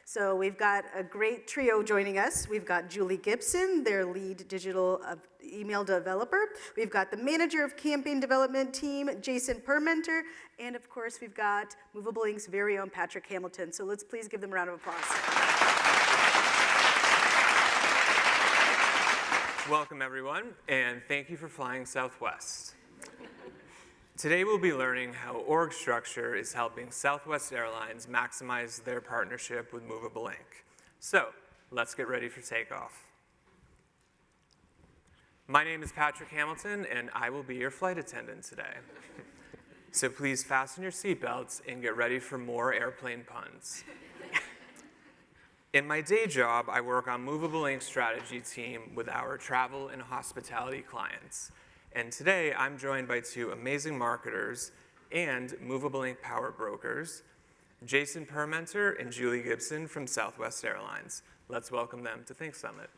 So we've got a great trio joining us. We've got Julie Gibson, their lead digital email developer. We've got the manager of campaign development team, Jason Permenter. And of course, we've got Movable Inc.'s very own Patrick Hamilton. So let's please give them a round of applause. Welcome, everyone, and thank you for flying Southwest. Today we'll be learning how org structure is helping Southwest Airlines maximize their partnership with Movable Inc. So, let's get ready for takeoff. My name is Patrick Hamilton, and I will be your flight attendant today. So please fasten your seatbelts and get ready for more airplane puns. In my day job, I work on Movable Inc.'s strategy team with our travel and hospitality clients. And today, I'm joined by two amazing marketers and Movable Inc. power brokers, Jason Permenter and Julie Gibson from Southwest Airlines. Let's welcome them to Think Summit.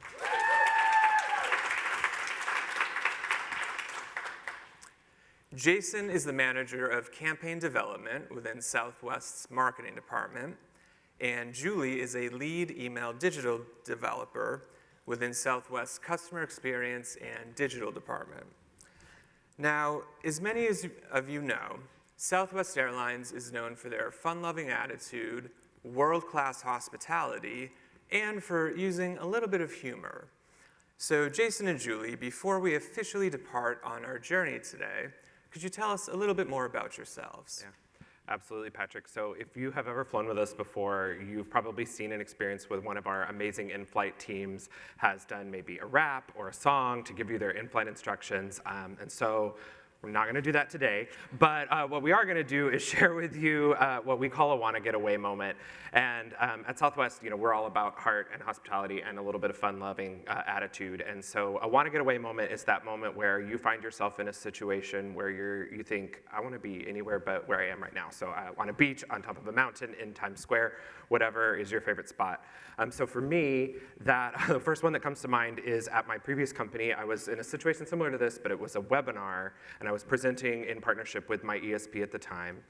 Jason is the manager of campaign development within Southwest's marketing department, and Julie is a lead email digital developer within Southwest's customer experience and digital department. Now, as many of you know, Southwest Airlines is known for their fun-loving attitude, world-class hospitality, and for using a little bit of humor. So Jason and Julie, before we officially depart on our journey today, could you tell us a little bit more about yourselves? Yeah. Absolutely, Patrick. So if you have ever flown with us before, you've probably seen an experience with one of our amazing in-flight teams has done maybe a rap or a song to give you their in-flight instructions. And so we're not going to do that today. But what we are going to do is share with you what we call a wanna get away moment. And at Southwest, we're all about heart and hospitality and a little bit of fun-loving attitude. And so a wanna get away moment is that moment where you find yourself in a situation where you think, I want to be anywhere but where I am right now. So on a beach, on top of a mountain, in Times Square, whatever is your favorite spot. So for me, the first one that comes to mind is at my previous company. I was in a situation similar to this, but it was a webinar, and I was presenting in partnership with my ESP at the time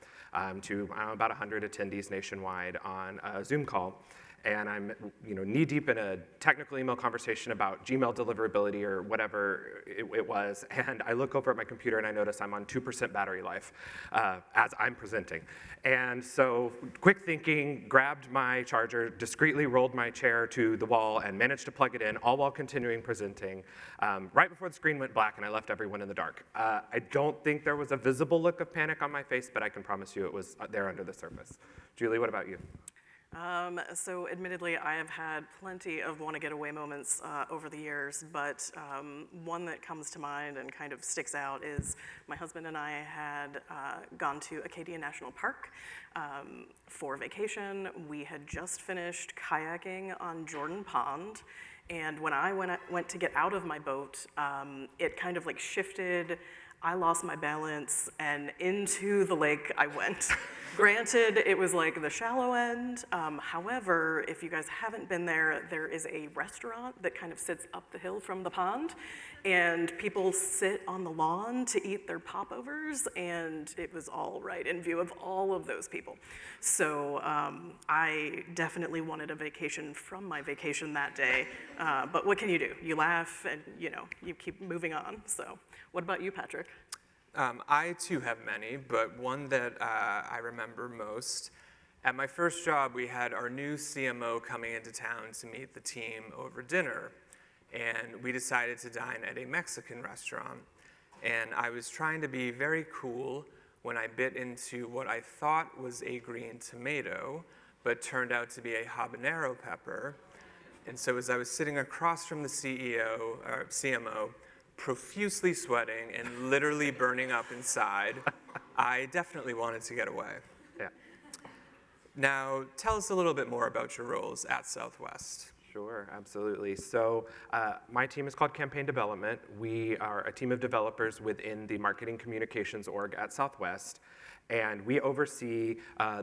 to about 100 attendees nationwide on a Zoom call. And I'm knee-deep in a technical email conversation about Gmail deliverability or whatever it was. And I look over at my computer and I notice I'm on 2% battery life as I'm presenting. And so quick thinking, grabbed my charger, discreetly rolled my chair to the wall and managed to plug it in, all while continuing presenting. Right before the screen went black and I left everyone in the dark. I don't think there was a visible look of panic on my face, but I can promise you it was there under the surface. Julie, what about you? So admittedly, I have had plenty of wanna get away moments over the years, but one that comes to mind and kind of sticks out is my husband and I had gone to Acadia National Park for vacation. We had just finished kayaking on Jordan Pond, and when I went to get out of my boat, it kind of like shifted. I lost my balance, and into the lake I went. Granted, it was like the shallow end. However, if you guys haven't been there, there is a restaurant that kind of sits up the hill from the pond, and people sit on the lawn to eat their popovers, and it was all right in view of all of those people. So I definitely wanted a vacation from my vacation that day, but what can you do? You laugh and you keep moving on. So what about you, Patrick? I too have many, but one that I remember most. At my first job, we had our new CMO coming into town to meet the team over dinner, and we decided to dine at a Mexican restaurant. And I was trying to be very cool when I bit into what I thought was a green tomato, but turned out to be a habanero pepper. And so as I was sitting across from the CMO, profusely sweating and literally burning up inside, I definitely wanted to get away. Yeah. Now, tell us a little bit more about your roles at Southwest. Sure, absolutely. So my team is called Campaign Development. We are a team of developers within the Marketing Communications org at Southwest. And we oversee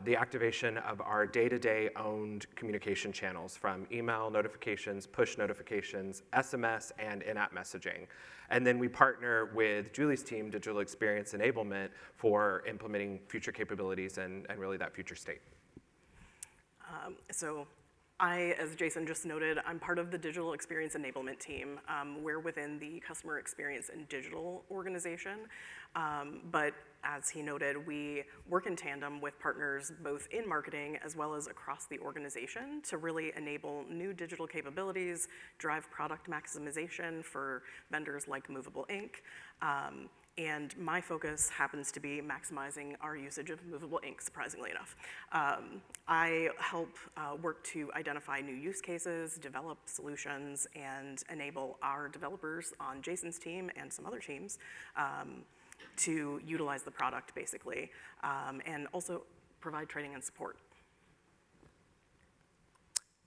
the activation of our day-to-day owned communication channels, from email notifications, push notifications, SMS, and in-app messaging. And then we partner with Julie's team, Digital Experience Enablement, for implementing future capabilities and really that future state. So As Jason just noted, I'm part of the digital experience enablement team. We're within the customer experience and digital organization. But as he noted, we work in tandem with partners both in marketing as well as across the organization to really enable new digital capabilities, drive product maximization for vendors like Movable Inc. And my focus happens to be maximizing our usage of Movable Inc, surprisingly enough. I help work to identify new use cases, develop solutions, and enable our developers on Jason's team and some other teams to utilize the product, basically, and also provide training and support.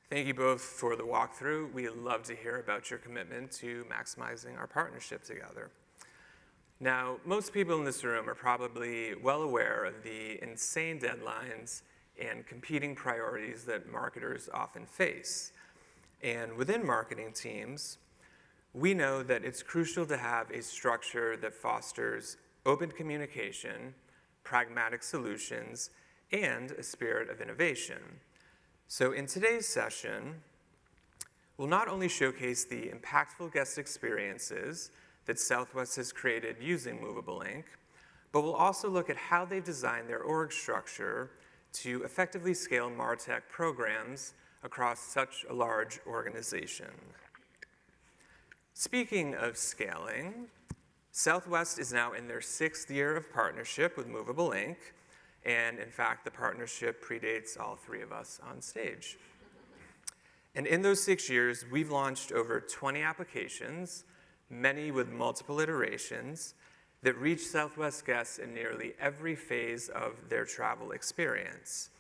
Thank you both for the walkthrough. We love to hear about your commitment to maximizing our partnership together. Now, most people in this room are probably well aware of the insane deadlines and competing priorities that marketers often face. And within marketing teams, we know that it's crucial to have a structure that fosters open communication, pragmatic solutions, and a spirit of innovation. So in today's session, we'll not only showcase the impactful guest experiences that Southwest has created using Movable Inc, but we'll also look at how they've designed their org structure to effectively scale MarTech programs across such a large organization. Speaking of scaling, Southwest is now in their 6th year of partnership with Movable Inc, and in fact, the partnership predates all 3 of us on stage. And in those 6 years, we've launched over 20 applications, many with multiple iterations, that reach Southwest guests in nearly every phase of their travel experience.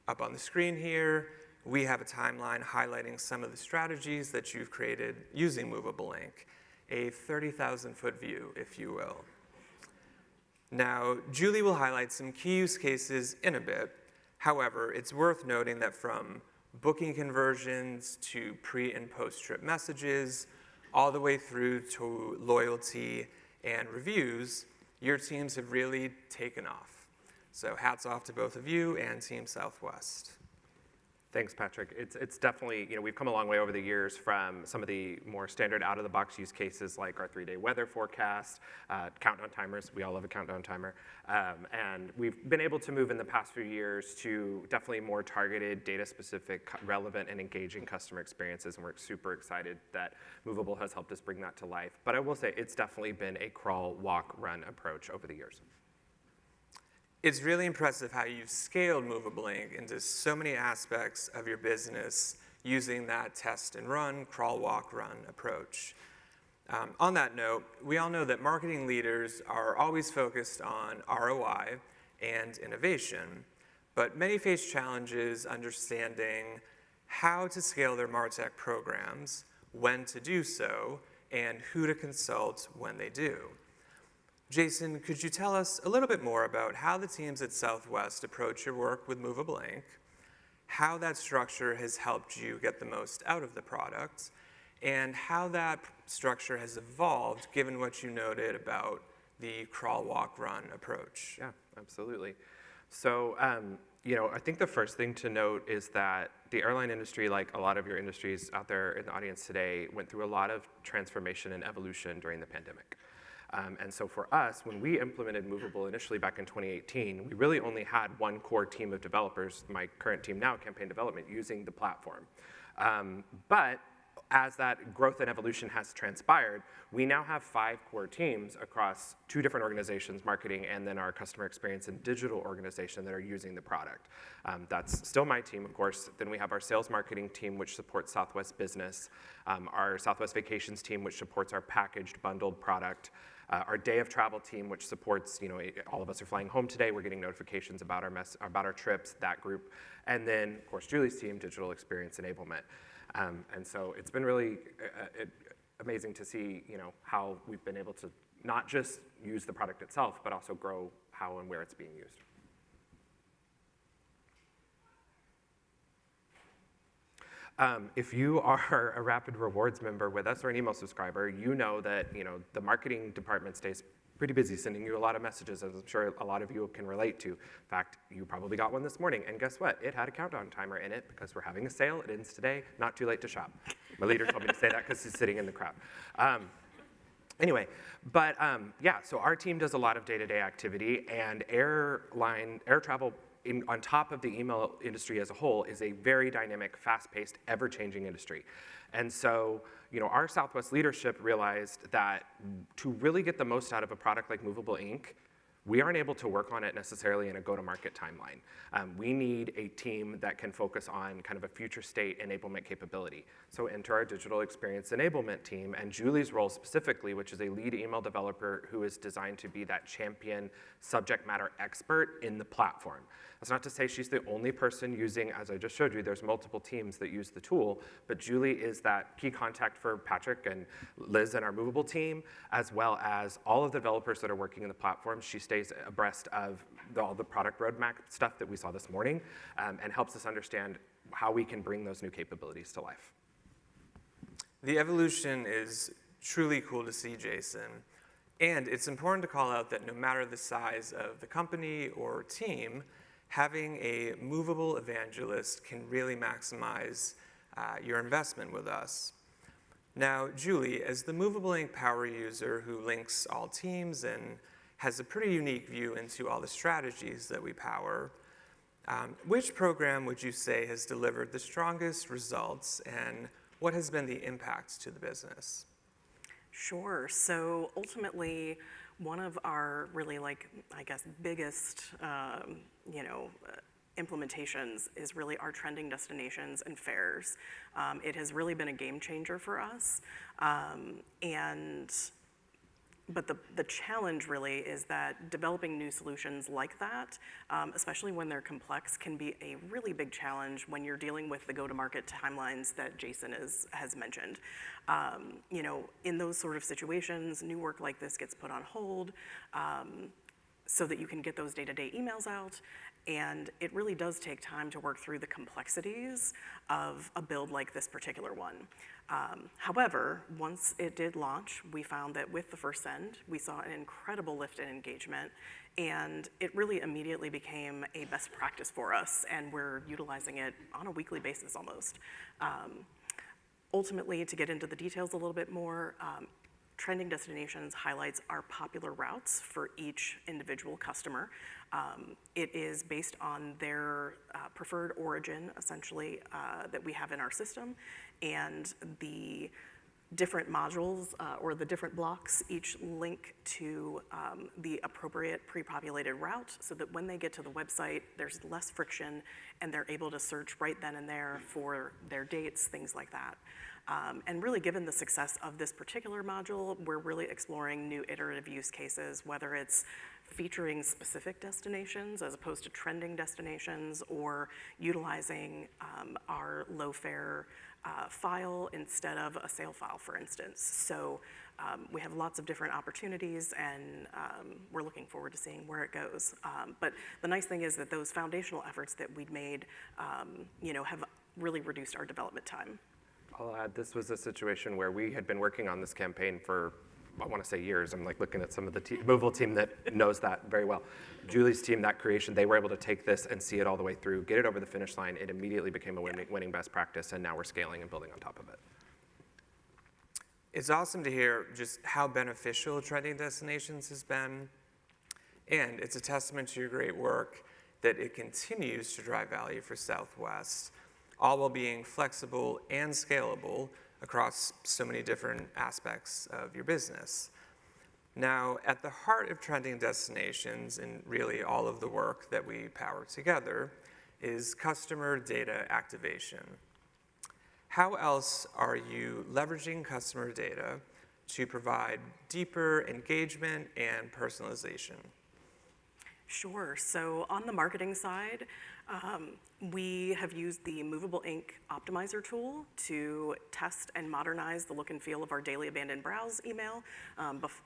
Up on the screen here, we have a timeline highlighting some of the strategies that you've created using Movable Inc, a 30,000-foot view, if you will. Now, Julie will highlight some key use cases in a bit. However, it's worth noting that from booking conversions to pre- and post-trip messages, all the way through to loyalty and reviews, your teams have really taken off. So hats off to both of you and Team Southwest. Thanks, Patrick. It's definitely, we've come a long way over the years from some of the more standard out-of-the-box use cases like our 3-day weather forecast, countdown timers. We all love a countdown timer. And we've been able to move in the past few years to definitely more targeted, data-specific, relevant, and engaging customer experiences, and we're super excited that Movable has helped us bring that to life. But I will say it's definitely been a crawl, walk, run approach over the years. It's really impressive how you've scaled Movable Inc into so many aspects of your business using that test and run, crawl, walk, run approach. On that note, we all know that marketing leaders are always focused on ROI and innovation, but many face challenges understanding how to scale their MarTech programs, when to do so, and who to consult when they do. Jason, could you tell us a little bit more about how the teams at Southwest approach your work with Movable Inc, how that structure has helped you get the most out of the product, and how that structure has evolved given what you noted about the crawl, walk, run approach? Yeah, absolutely. So, I think the first thing to note is that the airline industry, like a lot of your industries out there in the audience today, went through a lot of transformation and evolution during the pandemic. And so for us, when we implemented Movable initially back in 2018, we really only had one core team of developers, my current team now, campaign development, using the platform. But as that growth and evolution has transpired, we now have 5 core teams across 2 different organizations, marketing and then our customer experience and digital organization that are using the product. That's still my team, of course. Then we have our sales marketing team, which supports Southwest Business, our Southwest Vacations team, which supports our packaged, bundled product, our day of travel team, which supports, all of us are flying home today. We're getting notifications about our trips, that group. And then, of course, Julie's team, digital experience enablement. And so it's been really amazing to see, how we've been able to not just use the product itself, but also grow how and where it's being used. If you are a Rapid Rewards member with us or an email subscriber, you know that the marketing department stays pretty busy sending you a lot of messages, as I'm sure a lot of you can relate to. In fact, you probably got one this morning, and guess what? It had a countdown timer in it because we're having a sale. It ends today, not too late to shop. My leader told me to say that because he's sitting in the crowd. Anyway, but yeah, so our team does a lot of day-to-day activity, and air travel on top of the email industry as a whole is a very dynamic, fast-paced, ever-changing industry. And so, our Southwest leadership realized that to really get the most out of a product like Movable Ink, we aren't able to work on it necessarily in a go-to-market timeline. We need a team that can focus on kind of a future state enablement capability. So enter our digital experience enablement team, and Julie's role specifically, which is a lead email developer who is designed to be that champion subject matter expert in the platform. That's not to say she's the only person using, as I just showed you, there's multiple teams that use the tool, but Julie is that key contact for Patrick and Liz and our Movable team, as well as all of the developers that are working in the platform. She stays abreast of all the product roadmap stuff that we saw this morning, and helps us understand how we can bring those new capabilities to life. The evolution is truly cool to see, Jason. And it's important to call out that no matter the size of the company or team, having a movable evangelist can really maximize your investment with us. Now, Julie, as the Movable Ink power user who links all teams and has a pretty unique view into all the strategies that we power, which program would you say has delivered the strongest results, and what has been the impact to the business? Sure. So ultimately, one of our really, biggest, implementations is really our trending destinations and fares. It has really been a game changer for us. But the challenge really is that developing new solutions like that, especially when they're complex, can be a really big challenge when you're dealing with the go-to-market timelines that Jason has mentioned. In those sort of situations, new work like this gets put on hold so that you can get those day-to-day emails out. And it really does take time to work through the complexities of a build like this particular one. However, once it did launch, we found that with the first send, we saw an incredible lift in engagement, and it really immediately became a best practice for us, and we're utilizing it on a weekly basis almost. Ultimately, to get into the details a little bit more, Trending Destinations highlights our popular routes for each individual customer. It is based on their preferred origin, essentially, that we have in our system, and the different modules or the different blocks each link to the appropriate pre-populated route so that when they get to the website, there's less friction and they're able to search right then and there for their dates, things like that. And really, given the success of this particular module, we're really exploring new iterative use cases, whether it's featuring specific destinations as opposed to trending destinations, or utilizing our low fare file instead of a sale file, for instance. So we have lots of different opportunities, and we're looking forward to seeing where it goes. But the nice thing is that those foundational efforts that we'd made, have really reduced our development time. I'll add, this was a situation where we had been working on this campaign for, I want to say years. I'm looking at some of the Movable team that knows that very well. Julie's team, that creation, they were able to take this and see it all the way through, get it over the finish line. It immediately became a winning best practice, and now we're scaling and building on top of it. It's awesome to hear just how beneficial Trending Destinations has been, and it's a testament to your great work that it continues to drive value for Southwest, all while being flexible and scalable across so many different aspects of your business. Now, at the heart of Trending Destinations, and really all of the work that we power together, is customer data activation. How else are you leveraging customer data to provide deeper engagement and personalization? Sure. So on the marketing side, we have used the Movable Ink Optimizer tool to test and modernize the look and feel of our daily abandoned browse email.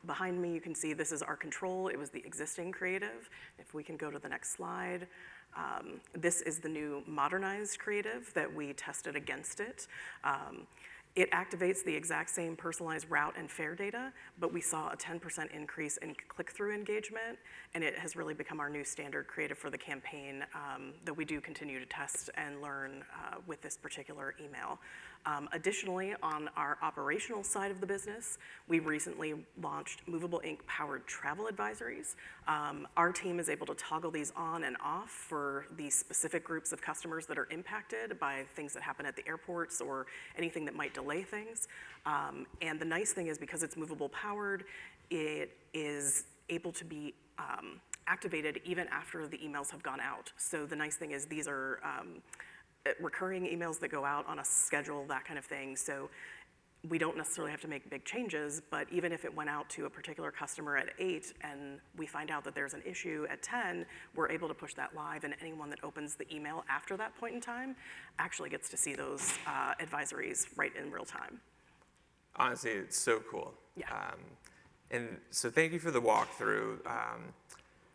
Behind me, you can see this is our control. It was the existing creative. If we can go to the next slide. This is the new modernized creative that we tested against it. It activates the exact same personalized route and fare data, but we saw a 10% increase in click-through engagement, and it has really become our new standard creative for the campaign that we do continue to test and learn with this particular email. Additionally, on our operational side of the business, we recently launched Movable Ink powered travel advisories. Our team is able to toggle these on and off for the specific groups of customers that are impacted by things that happen at the airports or anything that might delay things. And the nice thing is, because it's movable powered, it is able to be activated even after the emails have gone out. So the nice thing is these are recurring emails that go out on a schedule, that kind of thing. So we don't necessarily have to make big changes, but even if it went out to a particular customer at 8 and we find out that there's an issue at 10, we're able to push that live, and anyone that opens the email after that point in time actually gets to see those advisories right in real time. Honestly, it's so cool. Yeah. And so thank you for the walkthrough.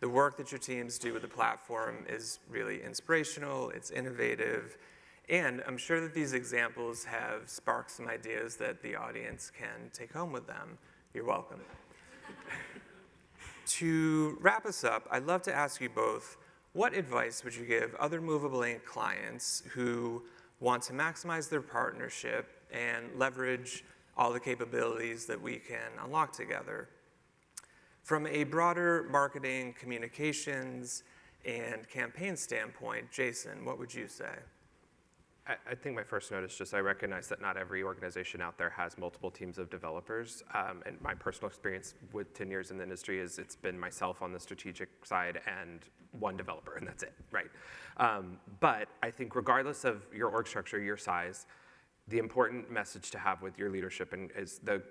The work that your teams do with the platform is really inspirational, it's innovative, and I'm sure that these examples have sparked some ideas that the audience can take home with them. You're welcome. To wrap us up, I'd love to ask you both, what advice would you give other Movable Ink clients who want to maximize their partnership and leverage all the capabilities that we can unlock together? From a broader marketing, communications, and campaign standpoint, Jason, what would you say? I think my first note is just I recognize that not every organization out there has multiple teams of developers. And my personal experience with 10 years in the industry is it's been myself on the strategic side and one developer, and that's it, right? But I think regardless of your org structure, your size, the important message to have with your leadership is the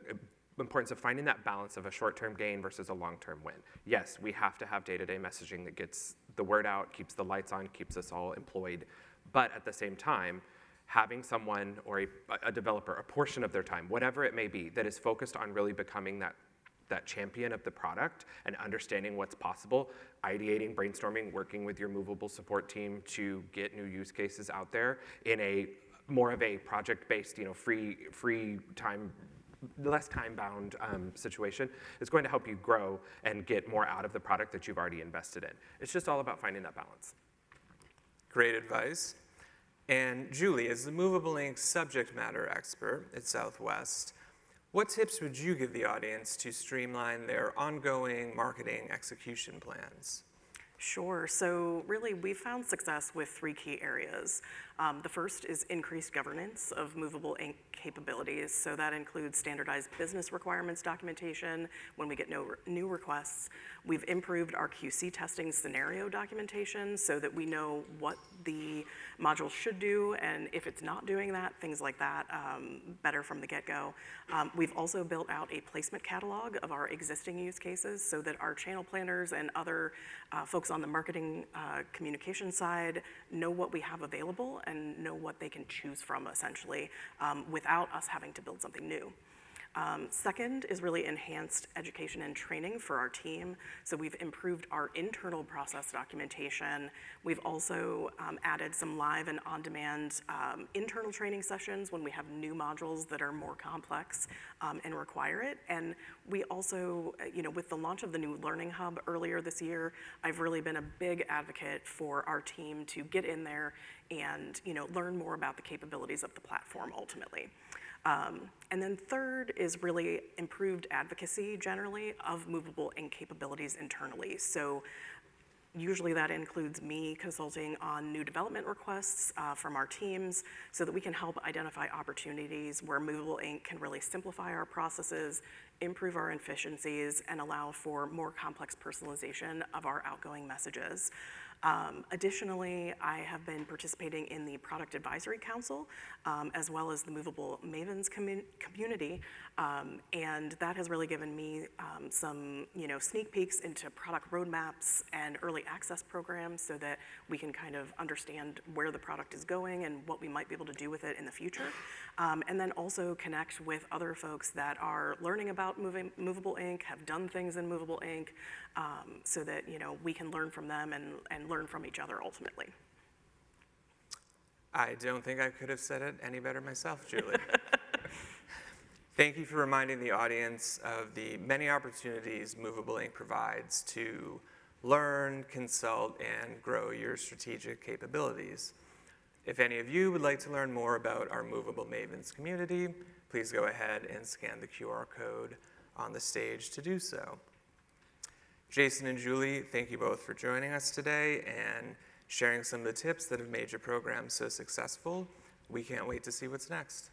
importance of finding that balance of a short-term gain versus a long-term win. Yes, we have to have day-to-day messaging that gets the word out, keeps the lights on, keeps us all employed. But at the same time, having someone or a developer, a portion of their time, whatever it may be, that is focused on really becoming that champion of the product and understanding what's possible, ideating, brainstorming, working with your Movable support team to get new use cases out there in a more of a project-based, free time, less time-bound situation is going to help you grow and get more out of the product that you've already invested in. It's just all about finding that balance. Great advice. And Julie, as the Movable Ink subject matter expert at Southwest, what tips would you give the audience to streamline their ongoing marketing execution plans? Sure. So really, we've found success with 3 key areas. The first is increased governance of Movable Ink capabilities. So that includes standardized business requirements documentation when we get new requests. We've improved our QC testing scenario documentation so that we know what the module should do, and if it's not doing that, things like that, better from the get-go. We've also built out a placement catalog of our existing use cases so that our channel planners and other folks on the marketing communication side know what we have available and know what they can choose from, essentially, without us having to build something new. Second is really enhanced education and training for our team. So we've improved our internal process documentation. We've also added some live and on-demand internal training sessions when we have new modules that are more complex and require it. And we also, with the launch of the new Learning Hub earlier this year, I've really been a big advocate for our team to get in there and learn more about the capabilities of the platform ultimately. And then third is really improved advocacy generally of Movable Ink capabilities internally. So usually that includes me consulting on new development requests from our teams so that we can help identify opportunities where Movable Ink can really simplify our processes, improve our efficiencies, and allow for more complex personalization of our outgoing messages. Additionally, I have been participating in the Product Advisory Council, as well as the Movable Mavens community, and that has really given me some sneak peeks into product roadmaps and early access programs so that we can kind of understand where the product is going and what we might be able to do with it in the future. And then also connect with other folks that are learning about Movable Ink, have done things in Movable Ink, so that we can learn from them and learn from each other ultimately. I don't think I could have said it any better myself, Julie. Thank you for reminding the audience of the many opportunities Movable Inc. provides to learn, consult, and grow your strategic capabilities. If any of you would like to learn more about our Movable Mavens community, please go ahead and scan the QR code on the stage to do so. Jason and Julie, thank you both for joining us today and sharing some of the tips that have made your program so successful. We can't wait to see what's next.